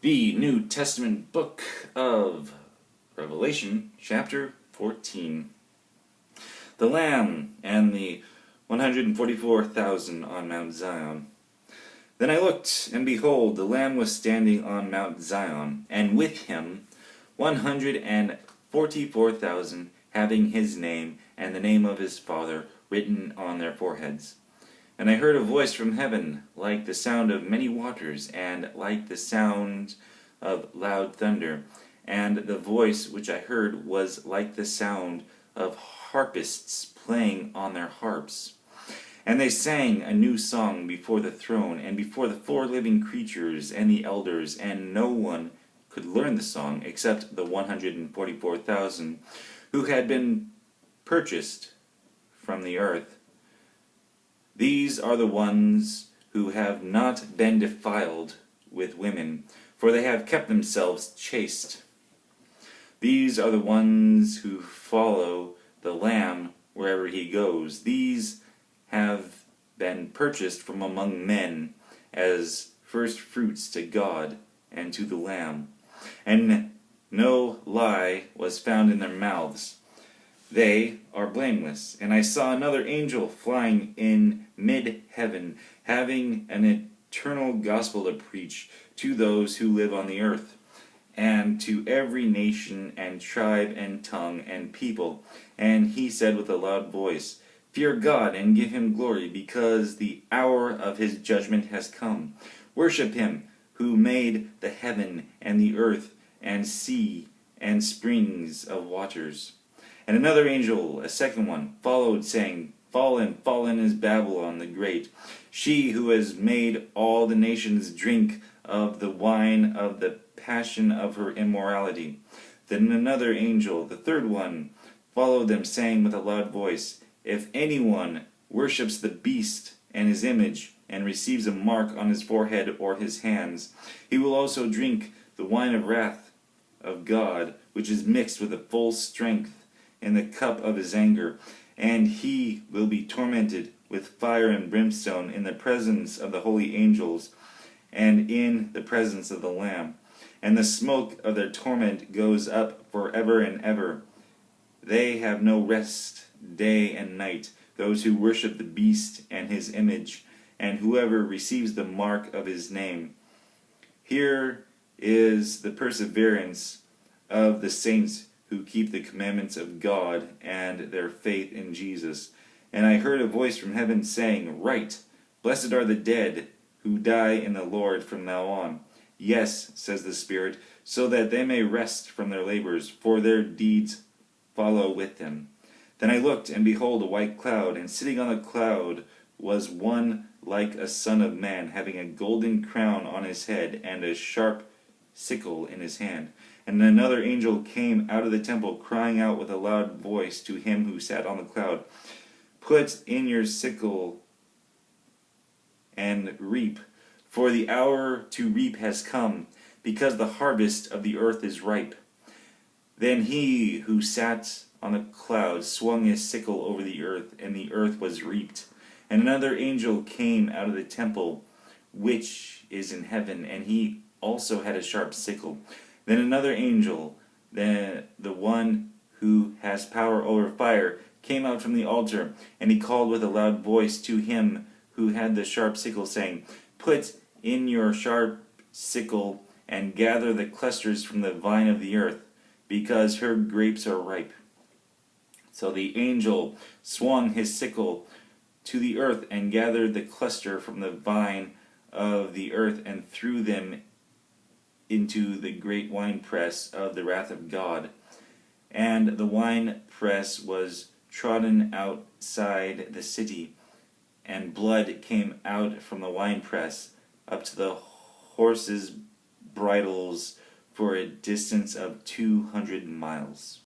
The New Testament book of Revelation, chapter 14. The Lamb and the 144,000 on Mount Zion. Then I looked, and behold, the Lamb was standing on Mount Zion, and with him 144,000, having his name and the name of his Father written on their foreheads. And I heard a voice from heaven, like the sound of many waters, and like the sound of loud thunder. And the voice which I heard was like the sound of harpists playing on their harps. And they sang a new song before the throne, and before the 4 living creatures and the elders, and no one could learn the song except the 144,000 who had been purchased from the earth. These are the ones who have not been defiled with women, for they have kept themselves chaste. These are the ones who follow the Lamb wherever he goes. These have been purchased from among men as first fruits to God and to the Lamb. And no lie was found in their mouths. They are blameless. And I saw another angel flying in mid-heaven, having an eternal gospel to preach to those who live on the earth, and to every nation and tribe and tongue and people. And he said with a loud voice, "Fear God and give him glory, because the hour of his judgment has come. Worship him who made the heaven and the earth and sea and springs of waters." And another angel, a second one, followed, saying, "Fallen, fallen is Babylon the great, she who has made all the nations drink of the wine of the passion of her immorality." Then another angel, the third one, followed them, saying with a loud voice, "If anyone worships the beast and his image, and receives a mark on his forehead or his hands, he will also drink the wine of wrath of God, which is mixed with the full strength in the cup of his anger, and he will be tormented with fire and brimstone in the presence of the holy angels and in the presence of the Lamb. And the smoke of their torment goes up forever and ever. They have no rest day and night, those who worship the beast and his image, and whoever receives the mark of his name. Here is the perseverance of the saints who keep the commandments of God and their faith in Jesus. And I heard a voice from heaven saying, "Write, blessed are the dead who die in the Lord from now on." "Yes," says the Spirit, "so that they may rest from their labors, for their deeds follow with them." Then I looked, and behold, a white cloud, and sitting on the cloud was one like a son of man, having a golden crown on his head, and a sharp sickle in his hand. And another angel came out of the temple, crying out with a loud voice to him who sat on the cloud, "Put in your sickle and reap, for the hour to reap has come, because the harvest of the earth is ripe." Then he who sat on the cloud swung his sickle over the earth, and the earth was reaped. And another angel came out of the temple which is in heaven, and he also had a sharp sickle. Then another angel, the one who has power over fire, came out from the altar, and he called with a loud voice to him who had the sharp sickle, saying, "Put in your sharp sickle and gather the clusters from the vine of the earth, because her grapes are ripe." So the angel swung his sickle to the earth and gathered the cluster from the vine of the earth and threw them into the great winepress of the wrath of God. And the winepress was trodden outside the city, and blood came out from the winepress up to the horses' bridles for a distance of 200 miles.